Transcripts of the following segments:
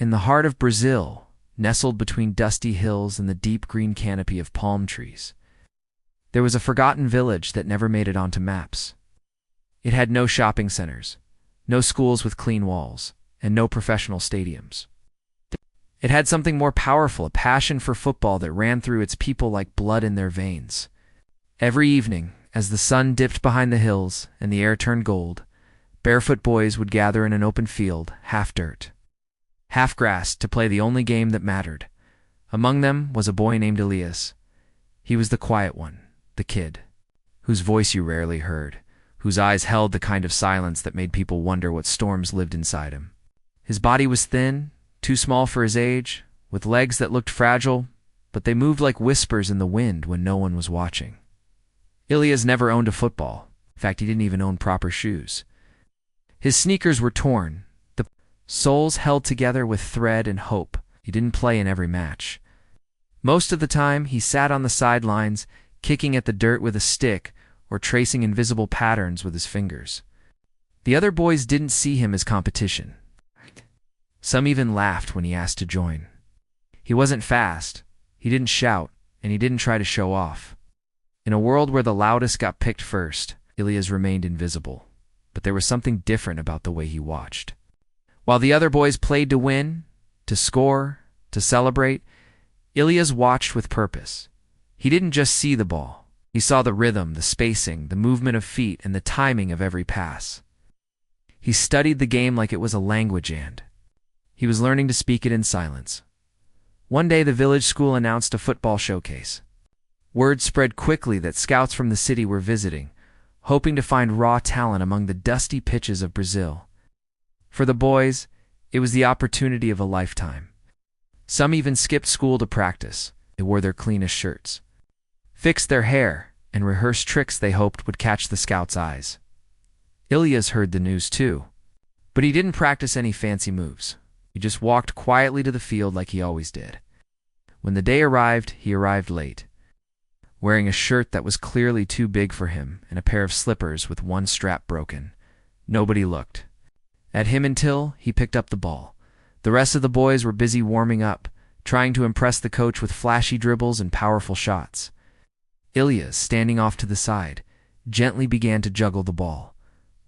In the heart of Brazil, nestled between dusty hills and the deep green canopy of palm trees, there was a forgotten village that never made it onto maps. It had no shopping centers, no schools with clean walls, and no professional stadiums. It had something more powerful, a passion for football that ran through its people like blood in their veins. Every evening, as the sun dipped behind the hills and the air turned gold, barefoot boys would gather in an open field, half dirt, half grass, to play the only game that mattered. Among them was a boy named Elias. He was the quiet one, the kid, whose voice you rarely heard, whose eyes held the kind of silence that made people wonder what storms lived inside him. His body was thin, too small for his age, with legs that looked fragile, but they moved like whispers in the wind when no one was watching. Elias never owned a football. In fact, he didn't even own proper shoes. His sneakers were torn, the soles held together with thread and hope. He didn't play in every match. Most of the time, he sat on the sidelines, kicking at the dirt with a stick or tracing invisible patterns with his fingers. The other boys didn't see him as competition. Some even laughed when he asked to join. He wasn't fast, he didn't shout, and he didn't try to show off. In a world where the loudest got picked first, Elias remained invisible. But there was something different about the way he watched. While the other boys played to win, to score, to celebrate, Elias watched with purpose. He didn't just see the ball. He saw the rhythm, the spacing, the movement of feet, and the timing of every pass. He studied the game like it was a language, and he was learning to speak it in silence. One day the village school announced a football showcase. Word spread quickly that scouts from the city were visiting, hoping to find raw talent among the dusty pitches of Brazil. For the boys, it was the opportunity of a lifetime. Some even skipped school to practice. They wore their cleanest shirts, fixed their hair, and rehearsed tricks they hoped would catch the scouts' eyes. Elias heard the news too, but he didn't practice any fancy moves. He just walked quietly to the field like he always did. When the day arrived, he arrived late, wearing a shirt that was clearly too big for him and a pair of slippers with one strap broken. Nobody looked at him until he picked up the ball. The rest of the boys were busy warming up, trying to impress the coach with flashy dribbles and powerful shots. Elias, standing off to the side, gently began to juggle the ball.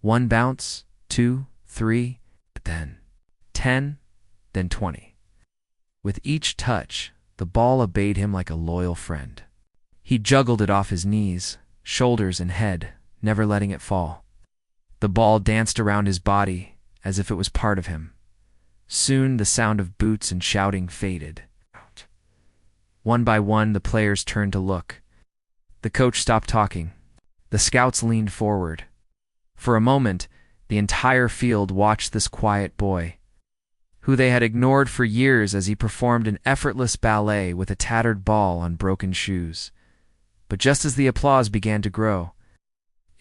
1 bounce, 2, 3, then 10, then 20. With each touch, the ball obeyed him like a loyal friend. He juggled it off his knees, shoulders, and head, never letting it fall. The ball danced around his body as if it was part of him. Soon the sound of boots and shouting faded. One by one, the players turned to look. The coach stopped talking. The scouts leaned forward. For a moment, the entire field watched this quiet boy, who they had ignored for years as he performed an effortless ballet with a tattered ball on broken shoes. But just as the applause began to grow,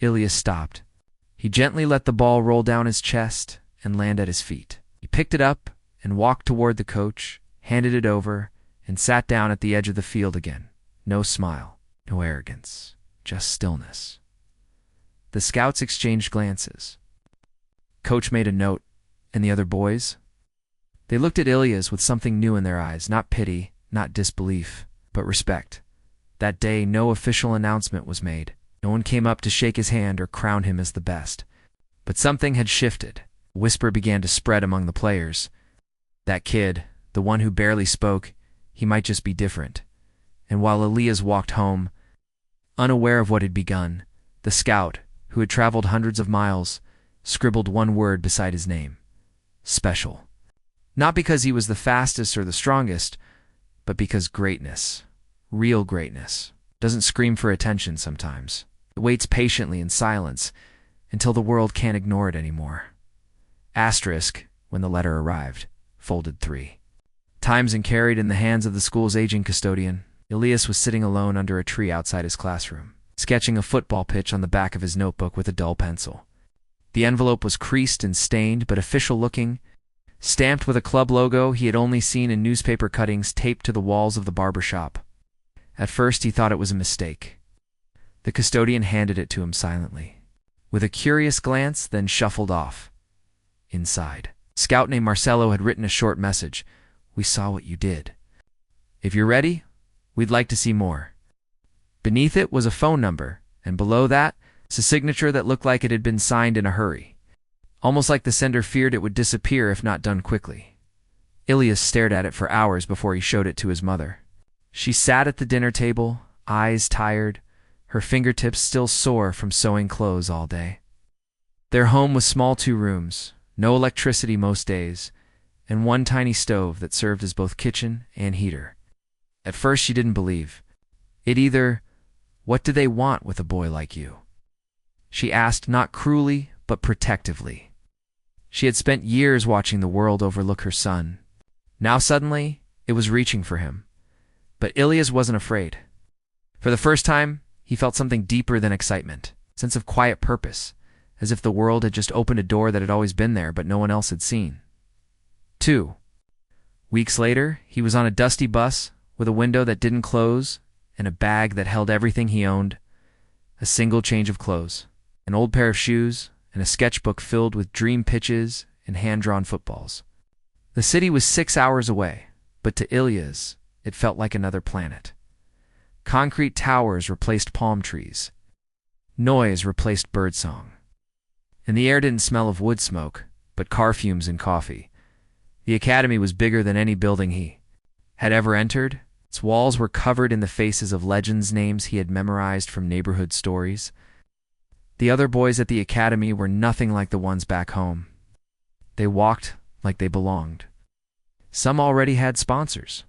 Elias stopped. He gently let the ball roll down his chest and land at his feet. He picked it up and walked toward the coach, handed it over, and sat down at the edge of the field again. No smile, no arrogance, just stillness. The scouts exchanged glances. Coach made a note, and the other boys? They looked at Elias with something new in their eyes, not pity, not disbelief, but respect. That day, no official announcement was made. No one came up to shake his hand or crown him as the best. But something had shifted. A whisper began to spread among the players. That kid, the one who barely spoke, he might just be different. And while Elias walked home, unaware of what had begun, the scout, who had traveled hundreds of miles, scribbled one word beside his name: special. Not because he was the fastest or the strongest, but because greatness, real greatness, doesn't scream for attention sometimes. It waits patiently in silence until the world can't ignore it anymore. Asterisk, when the letter arrived, folded 3 times and carried in the hands of the school's aging custodian. Elias was sitting alone under a tree outside his classroom, sketching a football pitch on the back of his notebook with a dull pencil. The envelope was creased and stained, but official-looking, stamped with a club logo he had only seen in newspaper cuttings taped to the walls of the barber shop. At first he thought it was a mistake. The custodian handed it to him silently, with a curious glance, then shuffled off. Inside, A scout named Marcelo had written a short message. "We saw what you did. If you're ready, we'd like to see more." Beneath it was a phone number, and below that, a signature that looked like it had been signed in a hurry, almost like the sender feared it would disappear if not done quickly. Ilias stared at it for hours before he showed it to his mother. She sat at the dinner table, eyes tired, her fingertips still sore from sewing clothes all day. Their home was small, 2 rooms, no electricity most days, and one tiny stove that served as both kitchen and heater. At first she didn't believe it either. "What do they want with a boy like you?" she asked, not cruelly, but protectively. She had spent years watching the world overlook her son. Now suddenly, it was reaching for him. But Ilias wasn't afraid. For the first time, he felt something deeper than excitement, a sense of quiet purpose, as if the world had just opened a door that had always been there but no one else had seen. 2 weeks later, he was on a dusty bus with a window that didn't close and a bag that held everything he owned: a single change of clothes, an old pair of shoes, and a sketchbook filled with dream pitches and hand-drawn footballs. The city was 6 hours away, but to Ilias, it felt like another planet. Concrete towers replaced palm trees. Noise replaced birdsong. And the air didn't smell of wood smoke, but car fumes and coffee. The academy was bigger than any building he had ever entered. Its walls were covered in the faces of legends, names he had memorized from neighborhood stories. The other boys at the academy were nothing like the ones back home. They walked like they belonged. Some already had sponsors.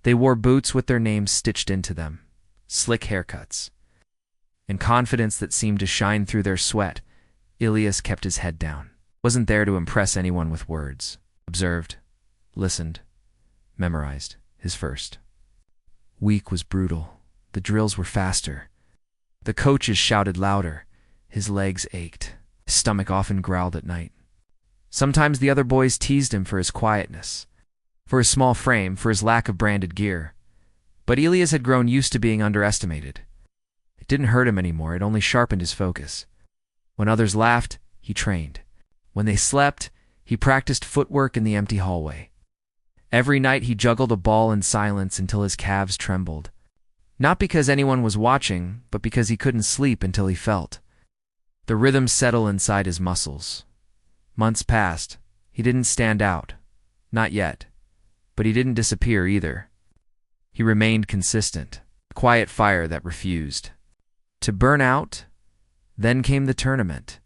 They wore boots with their names stitched into them, slick haircuts, and confidence that seemed to shine through their sweat. Ilias kept his head down. Wasn't there to impress anyone with words. Observed, listened, memorized. His first week was brutal. The drills were faster. The coaches shouted louder. His legs ached. His stomach often growled at night. Sometimes the other boys teased him for his quietness, for his small frame, for his lack of branded gear. But Ilias had grown used to being underestimated. It didn't hurt him anymore. It only sharpened his focus. When others laughed, he trained. When they slept, he practiced footwork in the empty hallway. Every night he juggled a ball in silence until his calves trembled. Not because anyone was watching, but because he couldn't sleep until he felt the rhythm settle inside his muscles. Months passed. He didn't stand out. Not yet. But he didn't disappear either. He remained consistent, a quiet fire that refused to burn out. Then came the tournament.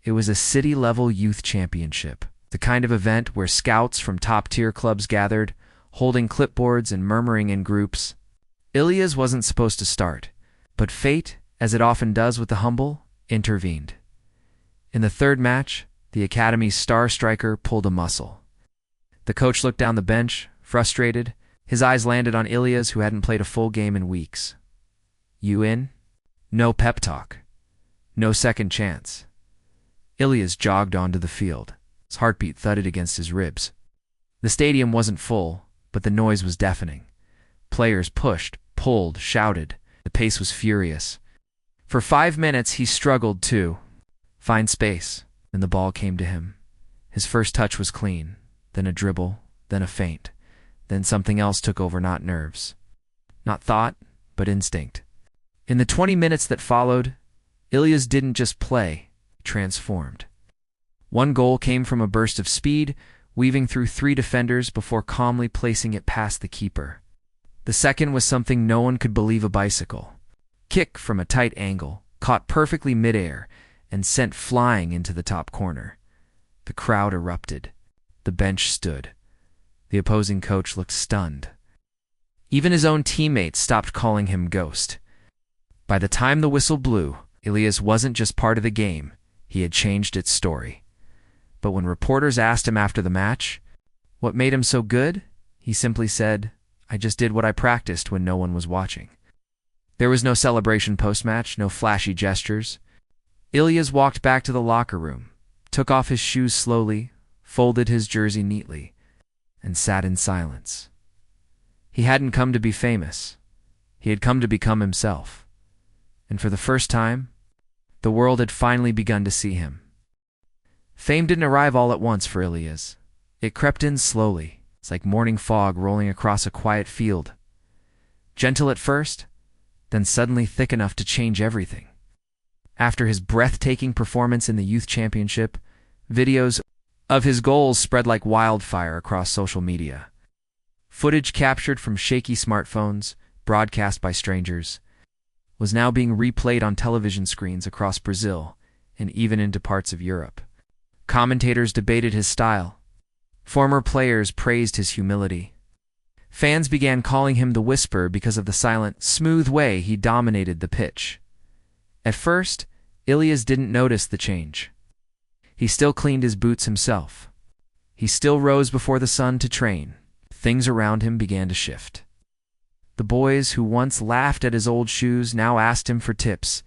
It was a city-level youth championship, the kind of event where scouts from top-tier clubs gathered, holding clipboards and murmuring in groups. Ilias wasn't supposed to start, but fate, as it often does with the humble, intervened. In the 3rd match, the academy's star striker pulled a muscle. The coach looked down the bench, frustrated. His eyes landed on Ilias, who hadn't played a full game in weeks. "You in?" No pep talk. No second chance. Ilias jogged onto the field. His heartbeat thudded against his ribs. The stadium wasn't full, but the noise was deafening. Players pushed, pulled, shouted. The pace was furious. For 5 minutes he struggled to find space, and the ball came to him. His first touch was clean, then a dribble, then a feint. Then something else took over, not nerves, not thought, but instinct. In the 20 minutes that followed, Ilias didn't just play, he transformed. One goal came from a burst of speed, weaving through 3 defenders before calmly placing it past the keeper. The second was something no one could believe: a bicycle. Kick from a tight angle, caught perfectly midair, and sent flying into the top corner. The crowd erupted. The bench stood. The opposing coach looked stunned. Even his own teammates stopped calling him Ghost. By the time the whistle blew, Ilias wasn't just part of the game, he had changed its story. But when reporters asked him after the match what made him so good, he simply said, "I just did what I practiced when no one was watching." There was no celebration post-match, no flashy gestures. Ilias walked back to the locker room, took off his shoes slowly, folded his jersey neatly, and sat in silence. He hadn't come to be famous. He had come to become himself. And for the first time, the world had finally begun to see him. Fame didn't arrive all at once for Ilias. It crept in slowly. It's like morning fog rolling across a quiet field. Gentle at first, then suddenly thick enough to change everything. After his breathtaking performance in the youth championship, videos of his goals spread like wildfire across social media. Footage captured from shaky smartphones, broadcast by strangers, was now being replayed on television screens across Brazil and even into parts of Europe. Commentators debated his style. Former players praised his humility. Fans began calling him the Whisper because of the silent, smooth way he dominated the pitch. At first, Ilias didn't notice the change. He still cleaned his boots himself. He still rose before the sun to train. Things around him began to shift. The boys who once laughed at his old shoes now asked him for tips.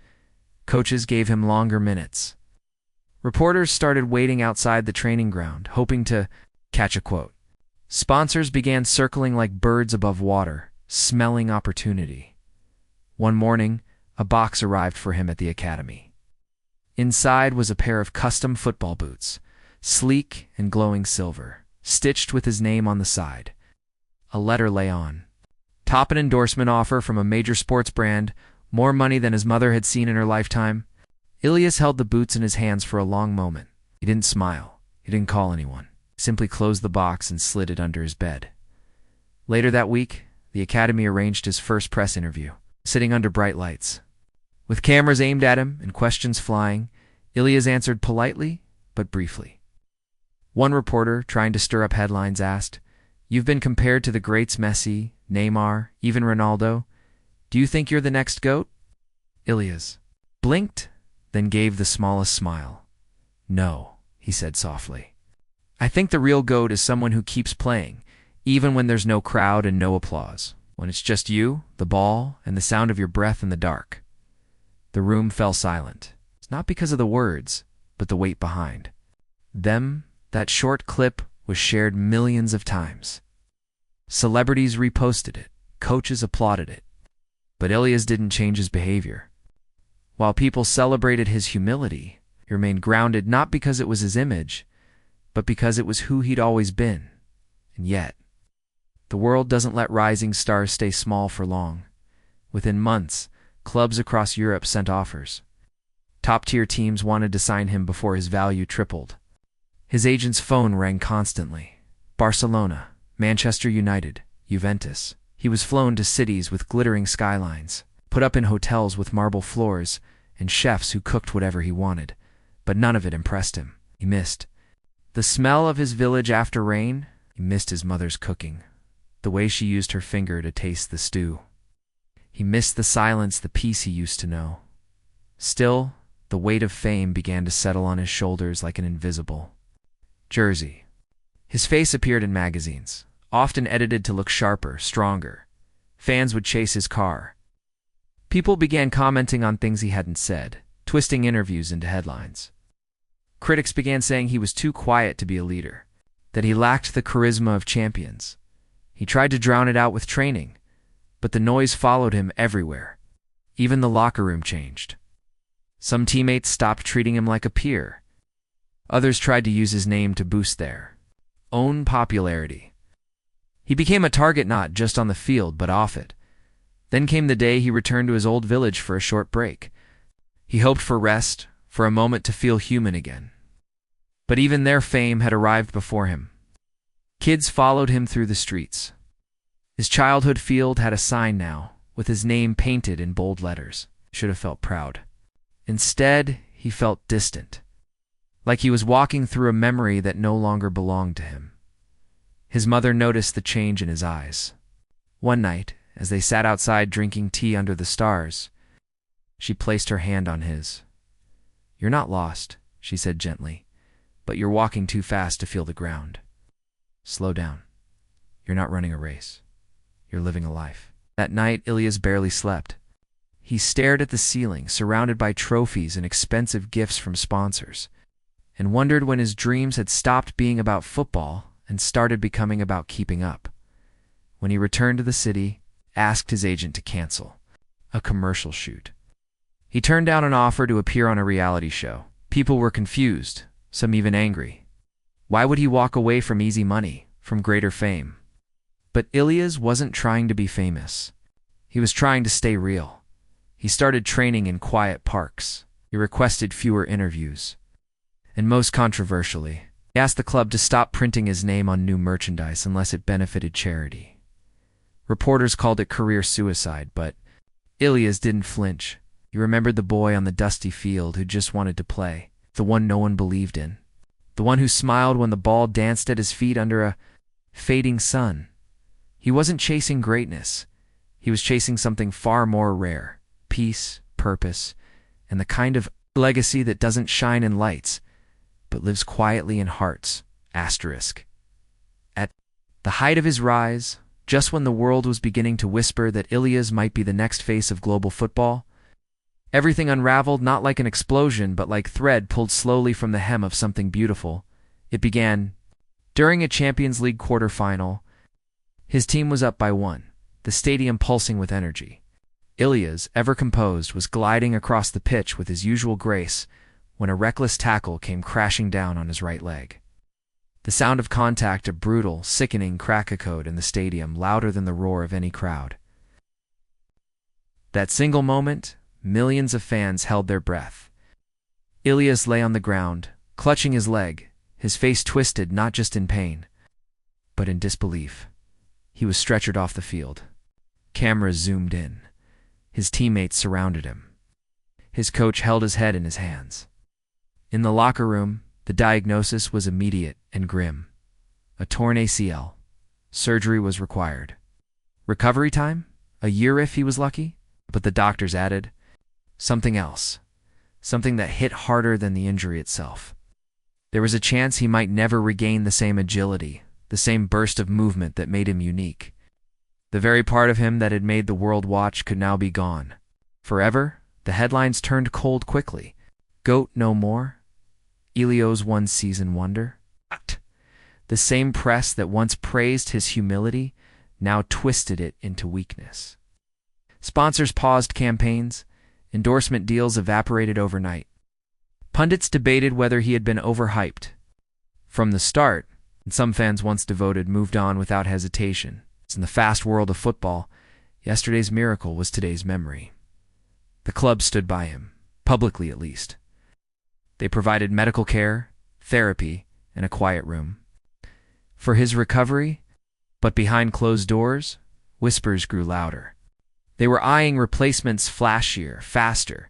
Coaches gave him longer minutes. Reporters started waiting outside the training ground, hoping to catch a quote. Sponsors began circling like birds above water, smelling opportunity. One morning, a box arrived for him at the academy. Inside was a pair of custom football boots, sleek and glowing silver, stitched with his name on the side. A letter lay on. Top an endorsement offer from a major sports brand, more money than his mother had seen in her lifetime. Ilias held the boots in his hands for a long moment. He didn't smile. He didn't call anyone. He simply closed the box and slid it under his bed. Later that week, the academy arranged his first press interview, sitting under bright lights. With cameras aimed at him and questions flying, Ilias answered politely but briefly. One reporter, trying to stir up headlines, asked, "You've been compared to the greats Messi, Neymar, even Ronaldo. Do you think you're the next GOAT?" Ilias blinked, then gave the smallest smile. "No," he said softly. "I think the real GOAT is someone who keeps playing, even when there's no crowd and no applause. When it's just you, the ball, and the sound of your breath in the dark." The room fell silent. It's not because of the words, but the weight behind them. That short clip was shared millions of times. Celebrities reposted it. Coaches applauded it. But Ilias didn't change his behavior. While people celebrated his humility, he remained grounded not because it was his image, but because it was who he'd always been. And yet, the world doesn't let rising stars stay small for long. Within months, clubs across Europe sent offers. Top-tier teams wanted to sign him before his value tripled. His agent's phone rang constantly. Barcelona, Manchester United, Juventus. He was flown to cities with glittering skylines, put up in hotels with marble floors, and chefs who cooked whatever he wanted. But none of it impressed him. He missed the smell of his village after rain. He missed his mother's cooking, the way she used her finger to taste the stew. He missed the silence, the peace he used to know. Still, the weight of fame began to settle on his shoulders like an invisible jersey. His face appeared in magazines, often edited to look sharper, stronger. Fans would chase his car. People began commenting on things he hadn't said, twisting interviews into headlines. Critics began saying he was too quiet to be a leader, that he lacked the charisma of champions. He tried to drown it out with training, but the noise followed him everywhere. Even the locker room changed. Some teammates stopped treating him like a peer. Others tried to use his name to boost their own popularity. He became a target not just on the field, but off it. Then came the day he returned to his old village for a short break. He hoped for rest, for a moment to feel human again. But even their fame had arrived before him. Kids followed him through the streets. His childhood field had a sign now, with his name painted in bold letters. He should have felt proud. Instead, he felt distant, like he was walking through a memory that no longer belonged to him. His mother noticed the change in his eyes. One night, as they sat outside drinking tea under the stars, she placed her hand on his. "You're not lost," she said gently, "but you're walking too fast to feel the ground. Slow down. You're not running a race. You're living a life." That night, Ilias barely slept. He stared at the ceiling, surrounded by trophies and expensive gifts from sponsors, and wondered when his dreams had stopped being about football and started becoming about keeping up. When he returned to the city, asked his agent to cancel a commercial shoot. He turned down an offer to appear on a reality show. People were confused. some even angry. Why would he walk away from easy money, from greater fame? But Ilias wasn't trying to be famous. He was trying to stay real. He started training in quiet parks. He requested fewer interviews. And most controversially, he asked the club to stop printing his name on new merchandise unless it benefited charity. Reporters called it career suicide, but Ilias didn't flinch. He remembered the boy on the dusty field who just wanted to play, the one no one believed in, the one who smiled when the ball danced at his feet under a fading sun. He wasn't chasing greatness. He was chasing something far more rare: peace, purpose, and the kind of legacy that doesn't shine in lights, but lives quietly in hearts. At the height of his rise, just when the world was beginning to whisper that Ilias might be the next face of global football, everything unraveled, not like an explosion, but like thread pulled slowly from the hem of something beautiful. It began during a Champions League quarter-final. His team was up by 1, the stadium pulsing with energy. Ilias, ever composed, was gliding across the pitch with his usual grace when a reckless tackle came crashing down on his right leg. The sound of contact, a brutal, sickening crack, echoed in the stadium, louder than the roar of any crowd. That single moment, millions of fans held their breath. Ilias lay on the ground, clutching his leg, his face twisted not just in pain, but in disbelief. He was stretchered off the field. Cameras zoomed in. His teammates surrounded him. His coach held his head in his hands. In the locker room, the diagnosis was immediate and grim. A torn ACL. Surgery was required. Recovery time? A year if he was lucky? But the doctors added something else. Something that hit harder than the injury itself. There was a chance he might never regain the same agility, the same burst of movement that made him unique. The very part of him that had made the world watch could now be gone. Forever, the headlines turned cold quickly. GOAT no more? Ilias one-season wonder? The same press that once praised his humility now twisted it into weakness. Sponsors paused campaigns. Endorsement deals evaporated overnight. Pundits debated whether he had been overhyped. From the start, and some fans once devoted moved on without hesitation. In the fast world of football, yesterday's miracle was today's memory. The club stood by him, publicly at least. They provided medical care, therapy, and a quiet room for his recovery, but behind closed doors, whispers grew louder. They were eyeing replacements flashier, faster,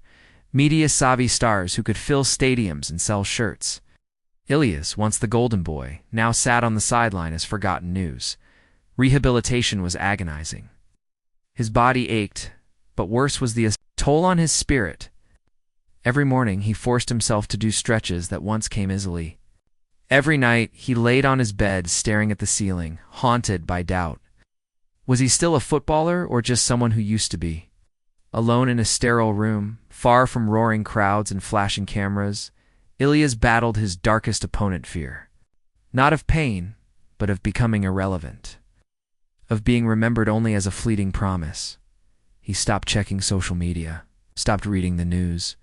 media-savvy stars who could fill stadiums and sell shirts. Ilias, once the golden boy, now sat on the sideline as forgotten news. Rehabilitation was agonizing. His body ached, but worse was the toll on his spirit. Every morning he forced himself to do stretches that once came easily. Every night he laid on his bed staring at the ceiling, haunted by doubt. Was he still a footballer or just someone who used to be? Alone in a sterile room, far from roaring crowds and flashing cameras, Ilias battled his darkest opponent: fear. Not of pain, but of becoming irrelevant. Of being remembered only as a fleeting promise. He stopped checking social media, stopped reading the news.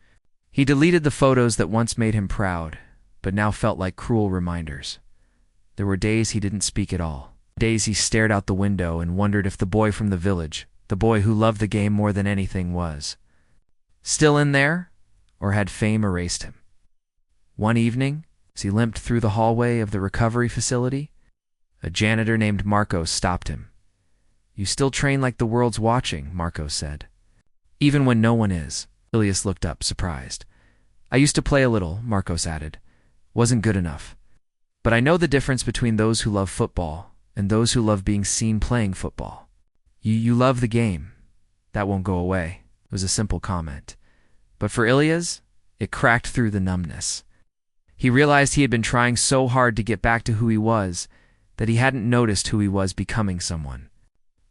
He deleted the photos that once made him proud, but now felt like cruel reminders. There were days he didn't speak at all. Days he stared out the window and wondered if the boy from the village, the boy who loved the game more than anything, was still in there, or had fame erased him. One evening, as he limped through the hallway of the recovery facility, a janitor named Marcos stopped him. "You still train like the world's watching," Marcos said. "Even when no one is." Ilias looked up, surprised. "I used to play a little," Marcos added. "Wasn't good enough. But I know the difference between those who love football and those who love being seen playing football. You love the game. That won't go away." It was a simple comment. But for Ilias, it cracked through the numbness. He realized he had been trying so hard to get back to who he was that he hadn't noticed who he was becoming: someone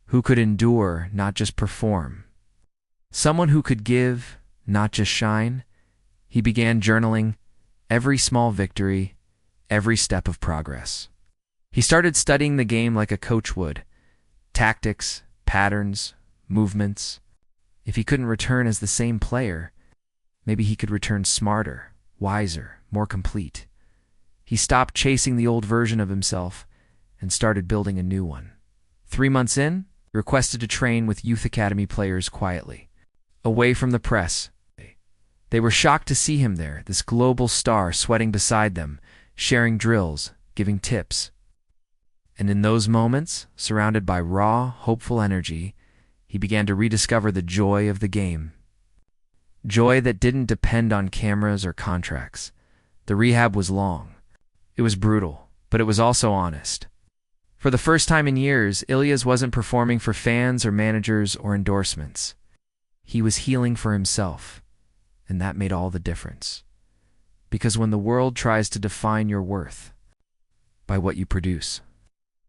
who could endure, not just perform. Someone who could give, not just shine. He began journaling every small victory, every step of progress. He started studying the game like a coach would. Tactics, patterns, movements. If he couldn't return as the same player, maybe he could return smarter, wiser, more complete. He stopped chasing the old version of himself and started building a new one. 3 months in, he requested to train with youth academy players quietly, away from the press. They were shocked to see him there, this global star sweating beside them, sharing drills, giving tips. And in those moments, surrounded by raw, hopeful energy, he began to rediscover the joy of the game. Joy that didn't depend on cameras or contracts. The rehab was long. It was brutal, but it was also honest. For the first time in years, Ilyas wasn't performing for fans or managers or endorsements. He was healing for himself, and that made all the difference. Because when the world tries to define your worth by what you produce,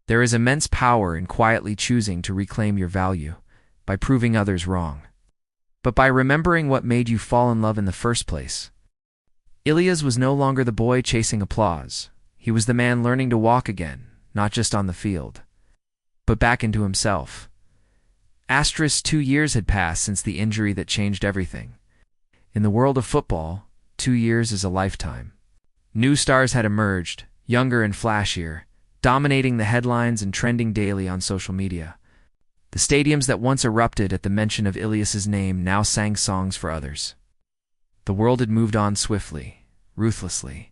there is immense power in quietly choosing to reclaim your value by proving others wrong, but by remembering what made you fall in love in the first place. Ilyas was no longer the boy chasing applause. He was the man learning to walk again, not just on the field, but back into himself. 2 years had passed since the injury that changed everything. In the world of football, 2 years is a lifetime. New stars had emerged, younger and flashier, dominating the headlines and trending daily on social media. The stadiums that once erupted at the mention of Ilyas's name now sang songs for others. The world had moved on swiftly, ruthlessly,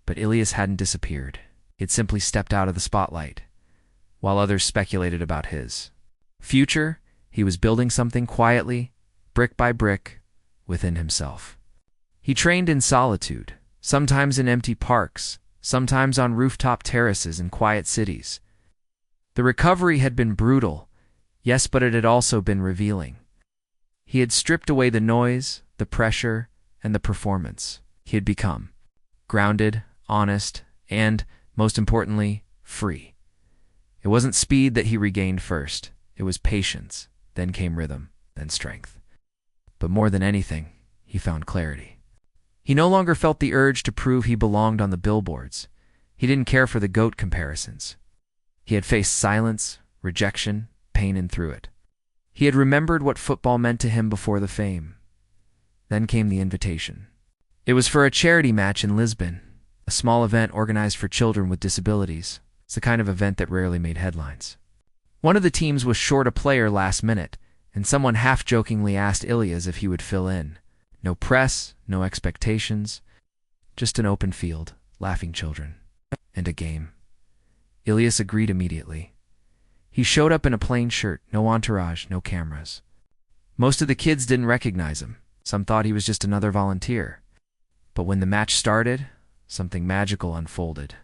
but Ilyas hadn't disappeared. He had simply stepped out of the spotlight, while others speculated about his future. He was building something quietly, brick by brick, within himself. He trained in solitude, sometimes in empty parks, sometimes on rooftop terraces in quiet cities. The recovery had been brutal, yes, but it had also been revealing. He had stripped away the noise, the pressure, and the performance. He had become grounded, honest, and, most importantly, free. It wasn't speed that he regained first. It was patience. Then came rhythm, then strength. But more than anything, he found clarity. He no longer felt the urge to prove he belonged on the billboards. He didn't care for the GOAT comparisons. He had faced silence, rejection, pain, and through it. He had remembered what football meant to him before the fame. Then came the invitation. It was for a charity match in Lisbon, a small event organized for children with disabilities. It's the kind of event that rarely made headlines. One of the teams was short a player last minute, and someone half-jokingly asked Ilyas if he would fill in. No press, no expectations, just an open field, laughing children, and a game. Ilyas agreed immediately. He showed up in a plain shirt, no entourage, no cameras. Most of the kids didn't recognize him. Some thought he was just another volunteer. But when the match started, something magical unfolded.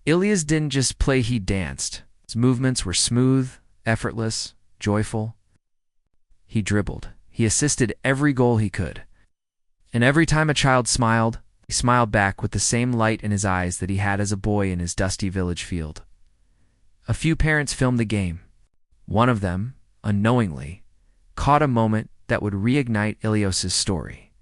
Ilyas didn't just play, he danced. His movements were smooth, effortless, joyful. He dribbled. He assisted every goal he could. And every time a child smiled, he smiled back with the same light in his eyes that he had as a boy in his dusty village field. A few parents filmed the game. One of them, unknowingly, caught a moment that would reignite Ilyas's story.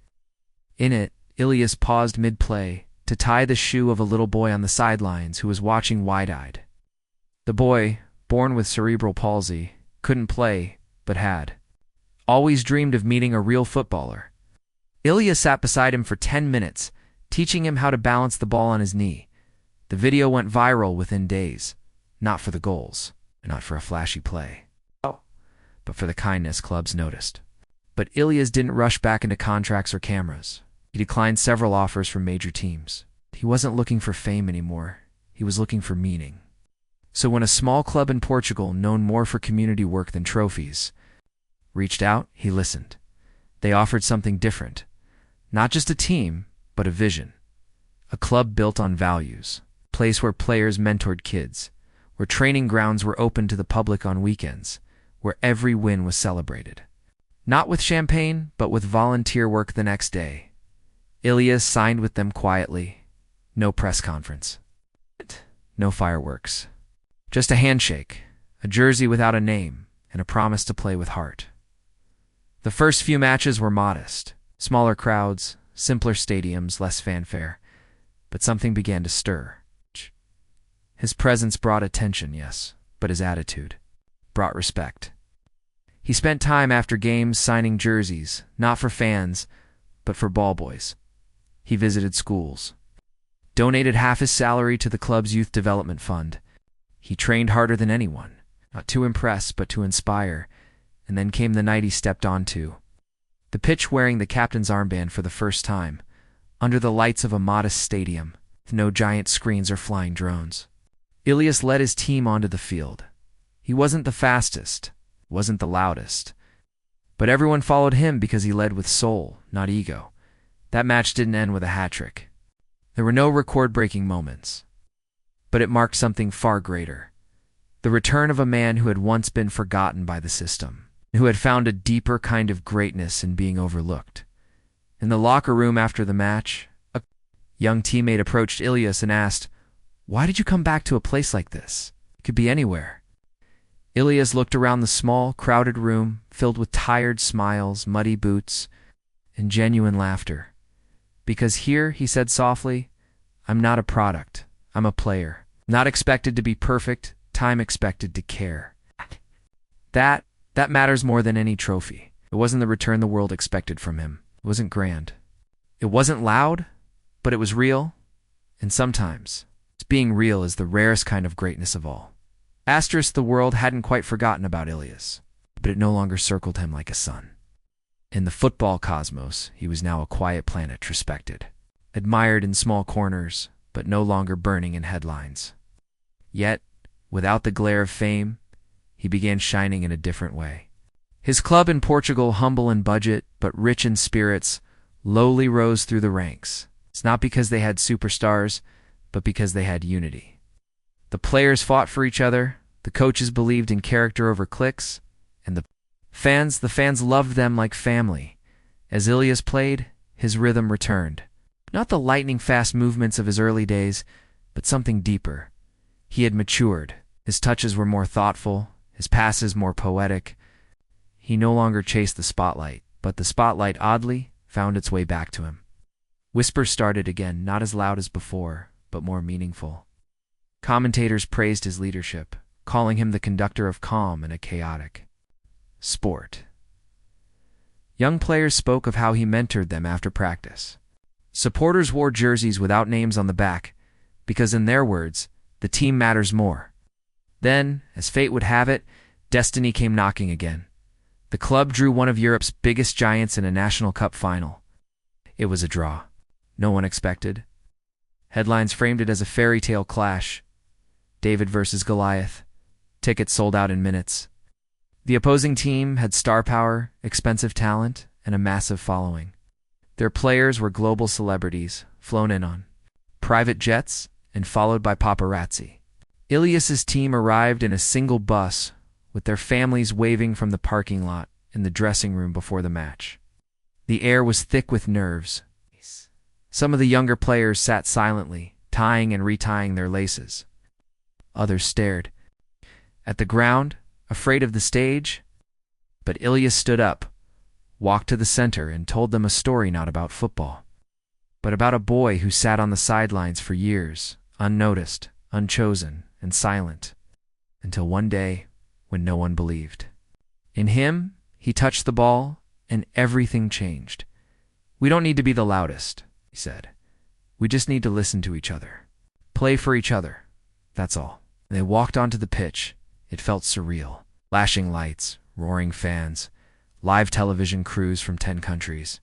In it, Ilyas paused mid-play to tie the shoe of a little boy on the sidelines who was watching wide-eyed. The boy, born with cerebral palsy, couldn't play, but had always dreamed of meeting a real footballer. Ilyas sat beside him for 10 minutes, teaching him how to balance the ball on his knee. The video went viral within days, not for the goals, not for a flashy play, but for the kindness clubs noticed. But Ilyas didn't rush back into contracts or cameras. He declined several offers from major teams. He wasn't looking for fame anymore. He was looking for meaning. So when a small club in Portugal, known more for community work than trophies, reached out, he listened. They offered something different. Not just a team, but a vision. A club built on values. A place where players mentored kids. Where training grounds were open to the public on weekends. Where every win was celebrated. Not with champagne, but with volunteer work the next day. Ilyas signed with them quietly. No press conference. No fireworks. Just a handshake, a jersey without a name, and a promise to play with heart. The first few matches were modest. Smaller crowds, simpler stadiums, less fanfare. But something began to stir. His presence brought attention, yes, but his attitude brought respect. He spent time after games signing jerseys, not for fans, but for ball boys. He visited schools, donated half his salary to the club's youth development fund. He trained harder than anyone, not to impress but to inspire, and then came the night he stepped onto the pitch wearing the captain's armband for the first time, under the lights of a modest stadium, with no giant screens or flying drones. Ilias led his team onto the field. He wasn't the fastest, wasn't the loudest, but everyone followed him because he led with soul, not ego. That match didn't end with a hat trick. There were no record-breaking moments, but it marked something far greater. The return of a man who had once been forgotten by the system, who had found a deeper kind of greatness in being overlooked. In the locker room after the match, a young teammate approached Ilias and asked, "Why did you come back to a place like this? It could be anywhere." Ilias looked around the small, crowded room, filled with tired smiles, muddy boots, and genuine laughter. "Because here," he said softly, "I'm not a product. I'm a player. Not expected to be perfect, time expected to care. That matters more than any trophy." It wasn't the return the world expected from him. It wasn't grand. It wasn't loud, but it was real. And sometimes, being real is the rarest kind of greatness of all. The world hadn't quite forgotten about Ilias, but it no longer circled him like a sun. In the football cosmos, he was now a quiet planet respected, admired in small corners, but no longer burning in headlines. Yet, without the glare of fame, he began shining in a different way. His club in Portugal, humble in budget, but rich in spirits, lowly rose through the ranks. It's not because they had superstars, but because they had unity. The players fought for each other, the coaches believed in character over clicks, and the fans loved them like family. As Ilias played, his rhythm returned. Not the lightning-fast movements of his early days, but something deeper. He had matured. His touches were more thoughtful, his passes more poetic. He no longer chased the spotlight, but the spotlight, oddly, found its way back to him. Whispers started again, not as loud as before, but more meaningful. Commentators praised his leadership, calling him the conductor of calm in a chaotic sport. Young players spoke of how he mentored them after practice. Supporters wore jerseys without names on the back, because in their words, the team matters more. Then, as fate would have it, destiny came knocking again. The club drew one of Europe's biggest giants in a National Cup final. It was a draw. No one expected. Headlines framed it as a fairy tale clash. David versus Goliath. Tickets sold out in minutes. The opposing team had star power, expensive talent, and a massive following. Their players were global celebrities, flown in on private jets and followed by paparazzi. Ilias's team arrived in a single bus, with their families waving from the parking lot in the dressing room before the match. The air was thick with nerves. Some of the younger players sat silently, tying and retying their laces. Others stared at the ground, afraid of the stage. But Ilias stood up, walked to the center, and told them a story not about football, but about a boy who sat on the sidelines for years, unnoticed, unchosen, and silent, until one day when no one believed. In him, he touched the ball, and everything changed. "We don't need to be the loudest," he said. "We just need to listen to each other. Play for each other. That's all." And they walked onto the pitch. It felt surreal. Flashing lights, roaring fans, live television crews from 10 countries.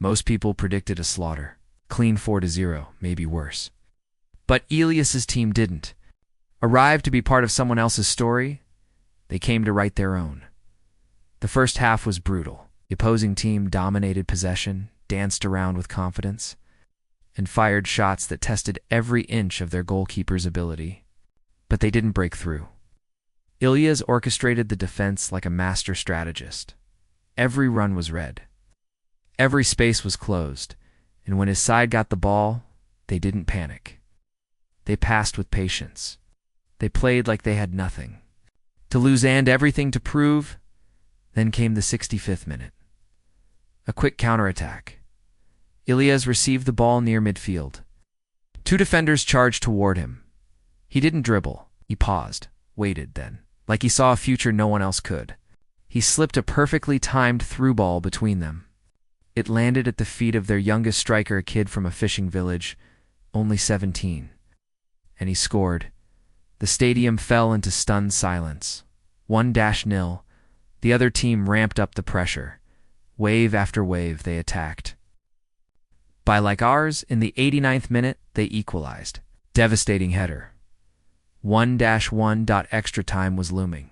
Most people predicted a slaughter. Clean 4-0, maybe worse. But Ilias's team didn't. Arrived to be part of someone else's story, they came to write their own. The first half was brutal. The opposing team dominated possession, danced around with confidence, and fired shots that tested every inch of their goalkeeper's ability. But they didn't break through. Ilias orchestrated the defense like a master strategist. Every run was read. Every space was closed, and when his side got the ball, they didn't panic. They passed with patience. They played like they had nothing to lose and everything to prove. Then came the 65th minute. A quick counterattack. Ilias received the ball near midfield. 2 defenders charged toward him. He didn't dribble. He paused, waited then, like he saw a future no one else could. He slipped a perfectly timed through ball between them. It landed at the feet of their youngest striker, a kid from a fishing village, only 17. And he scored. The stadium fell into stunned silence. 1-0. The other team ramped up the pressure. Wave after wave, they attacked. By like ours, in the 89th minute, they equalized. Devastating header. 1-1. Extra time was looming.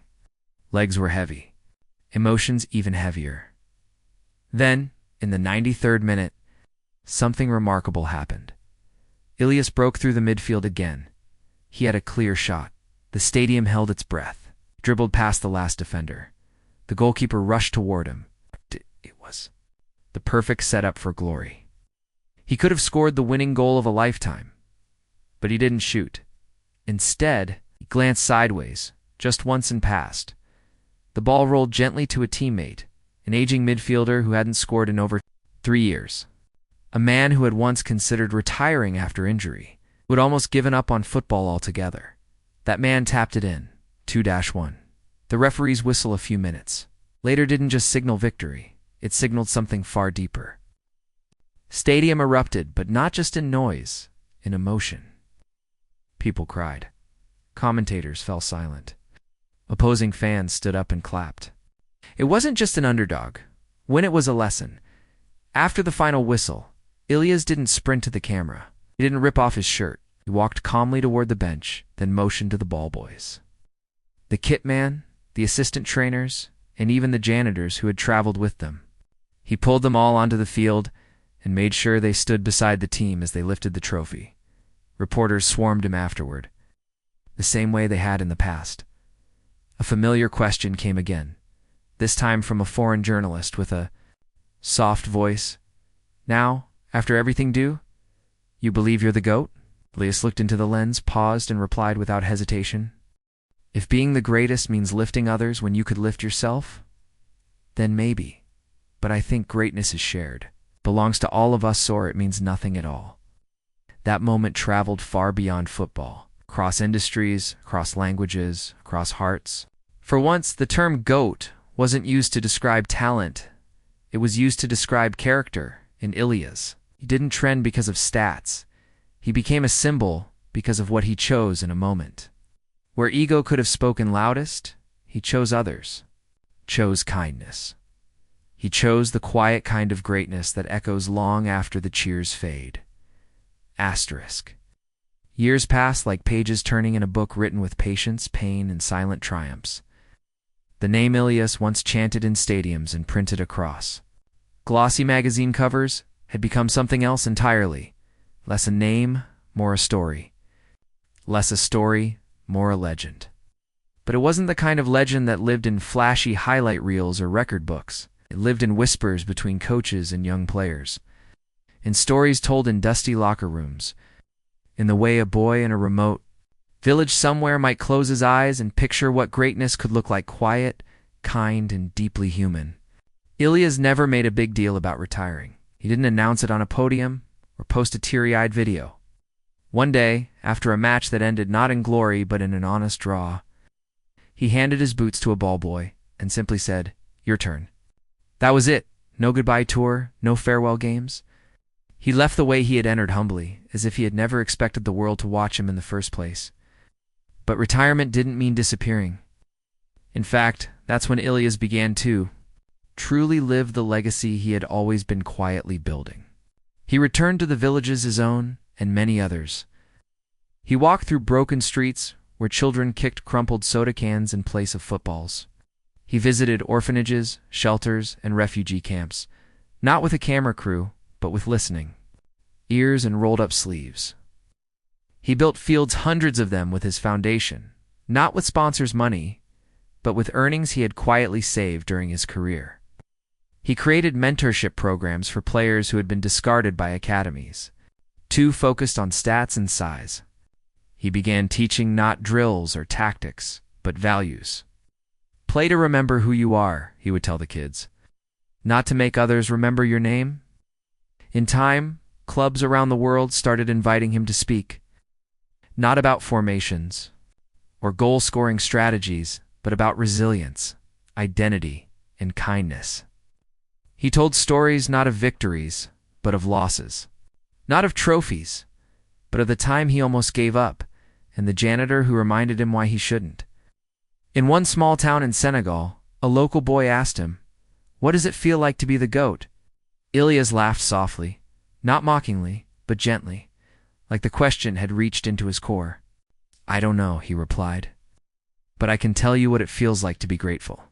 Legs were heavy. Emotions even heavier. Then, in the 93rd minute, something remarkable happened. Ilias broke through the midfield again. He had a clear shot. The stadium held its breath. Dribbled past the last defender. The goalkeeper rushed toward him. It was the perfect setup for glory. He could have scored the winning goal of a lifetime, but he didn't shoot. Instead, he glanced sideways, just once and passed. The ball rolled gently to a teammate, an aging midfielder who hadn't scored in over 3 years. A man who had once considered retiring after injury, who had almost given up on football altogether. That man tapped it in. 2-1. The referee's whistle a few minutes later didn't just signal victory, it signaled something far deeper. Stadium erupted, but not just in noise, in emotion. People cried. Commentators fell silent. Opposing fans stood up and clapped. It wasn't just an underdog. When it was a lesson. After the final whistle, Ilias didn't sprint to the camera. He didn't rip off his shirt. He walked calmly toward the bench, then motioned to the ball boys. The kit man, the assistant trainers, and even the janitors who had traveled with them. He pulled them all onto the field and made sure they stood beside the team as they lifted the trophy. Reporters swarmed him afterward, the same way they had in the past. A familiar question came again, this time from a foreign journalist with a soft voice. Now, after everything due, you believe you're the GOAT? Ilias looked into the lens, paused, and replied without hesitation. If being the greatest means lifting others when you could lift yourself, then maybe. But I think greatness is shared. Belongs to all of us, or it means nothing at all. That moment traveled far beyond football, across industries, across languages, across hearts. For once, the term GOAT wasn't used to describe talent. It was used to describe character in Ilias. He didn't trend because of stats. He became a symbol because of what he chose in a moment. Where ego could have spoken loudest, he chose others, chose kindness. He chose the quiet kind of greatness that echoes long after the cheers fade. Asterisk. Years pass like pages turning in a book written with patience, pain, and silent triumphs. The name Ilias, once chanted in stadiums and printed across glossy magazine covers, had become something else entirely. Less a name, more a story. Less a story, more a legend. But it wasn't the kind of legend that lived in flashy highlight reels or record books. It lived in whispers between coaches and young players, in stories told in dusty locker rooms, in the way a boy in a remote village somewhere might close his eyes and picture what greatness could look like: quiet, kind, and deeply human. Ilias never made a big deal about retiring. He didn't announce it on a podium or post a teary-eyed video. One day, after a match that ended not in glory but in an honest draw, he handed his boots to a ball boy and simply said, "Your turn." That was it. No goodbye tour, no farewell games. He left the way he had entered, humbly, as if he had never expected the world to watch him in the first place. But retirement didn't mean disappearing. In fact, that's when Ilias began to truly live the legacy he had always been quietly building. He returned to the villages his own, and many others. He walked through broken streets where children kicked crumpled soda cans in place of footballs. He visited orphanages, shelters, and refugee camps, not with a camera crew, but with listening ears and rolled-up sleeves. He built fields, hundreds of them, with his foundation, not with sponsors' money, but with earnings he had quietly saved during his career. He created mentorship programs for players who had been discarded by academies, too focused on stats and size. He began teaching not drills or tactics, but values. Play to remember who you are, he would tell the kids, not to make others remember your name. In time, clubs around the world started inviting him to speak, not about formations or goal-scoring strategies, but about resilience, identity, and kindness. He told stories not of victories, but of losses, not of trophies, but of the time he almost gave up, and the janitor who reminded him why he shouldn't. In one small town in Senegal, a local boy asked him, "What does it feel like to be the GOAT?" Ilias laughed softly, not mockingly, but gently, like the question had reached into his core. "I don't know," he replied, "but I can tell you what it feels like to be grateful.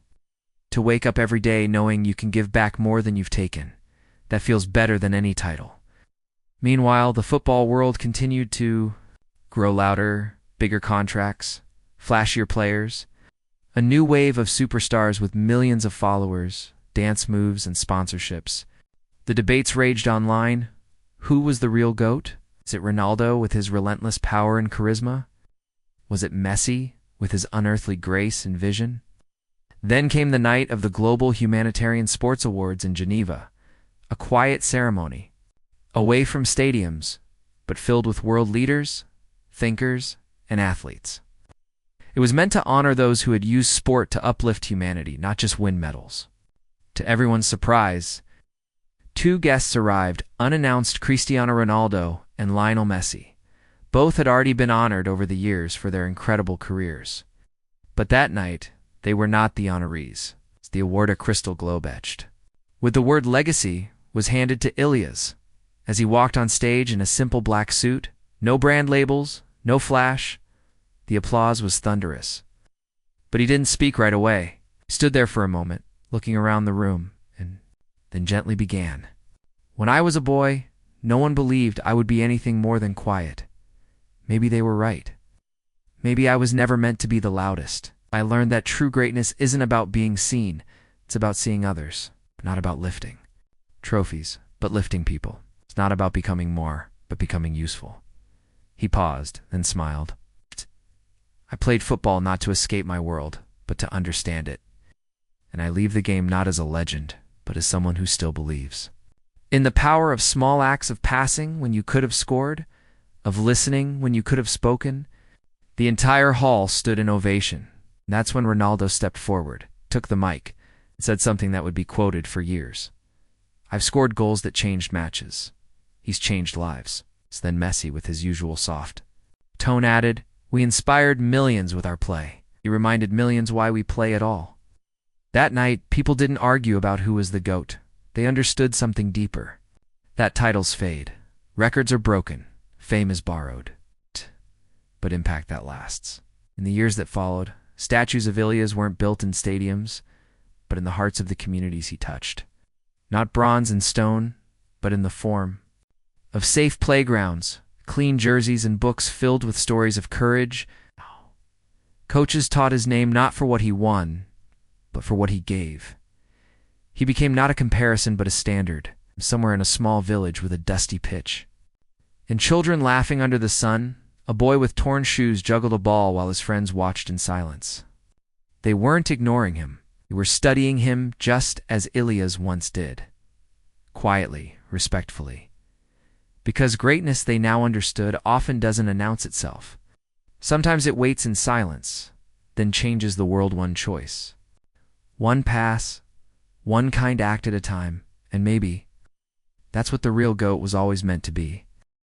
To wake up every day knowing you can give back more than you've taken. That feels better than any title." Meanwhile, the football world continued to grow louder, bigger contracts, flashier players, a new wave of superstars with millions of followers, dance moves, and sponsorships. The debates raged online. Who was the real GOAT? Is it Ronaldo with his relentless power and charisma? Was it Messi with his unearthly grace and vision? Then came the night of the Global Humanitarian Sports Awards in Geneva, a quiet ceremony, away from stadiums, but filled with world leaders, thinkers, and athletes. It was meant to honor those who had used sport to uplift humanity, not just win medals. To everyone's surprise, two guests arrived, unannounced: Cristiano Ronaldo and Lionel Messi. Both had already been honored over the years for their incredible careers. But that night, they were not the honorees. The award, a crystal globe etched with the word legacy, was handed to Ilias as he walked on stage in a simple black suit. No brand labels, no flash. The applause was thunderous. But he didn't speak right away. He stood there for a moment, looking around the room, and then gently began. "When I was a boy, no one believed I would be anything more than quiet. Maybe they were right. Maybe I was never meant to be the loudest. I learned that true greatness isn't about being seen. It's about seeing others, not about lifting trophies, but lifting people. It's not about becoming more, but becoming useful." He paused, then smiled. "I played football not to escape my world, but to understand it. And I leave the game not as a legend, but as someone who still believes in the power of small acts of passing when you could have scored, of listening when you could have spoken." The entire hall stood in ovation. That's when Ronaldo stepped forward, took the mic, and said something that would be quoted for years. "I've scored goals that changed matches. He's changed lives." Then Messi, with his usual soft tone, added, "We inspired millions with our play. He reminded millions why we play at all." That night, people didn't argue about who was the GOAT. They understood something deeper. That titles fade. Records are broken. Fame is borrowed. But impact that lasts. In the years that followed, statues of Ilias weren't built in stadiums, but in the hearts of the communities he touched. Not bronze and stone, but in the form of safe playgrounds, clean jerseys, and books filled with stories of courage. Coaches taught his name not for what he won, but for what he gave. He became not a comparison, but a standard, somewhere in a small village with a dusty pitch. And children laughing under the sun, a boy with torn shoes juggled a ball while his friends watched in silence. They weren't ignoring him. They were studying him just as Ilias once did. Quietly, respectfully. Because greatness, they now understood, often doesn't announce itself. Sometimes it waits in silence, then changes the world one choice. One pass, one kind act at a time, and maybe that's what the real GOAT was always meant to be.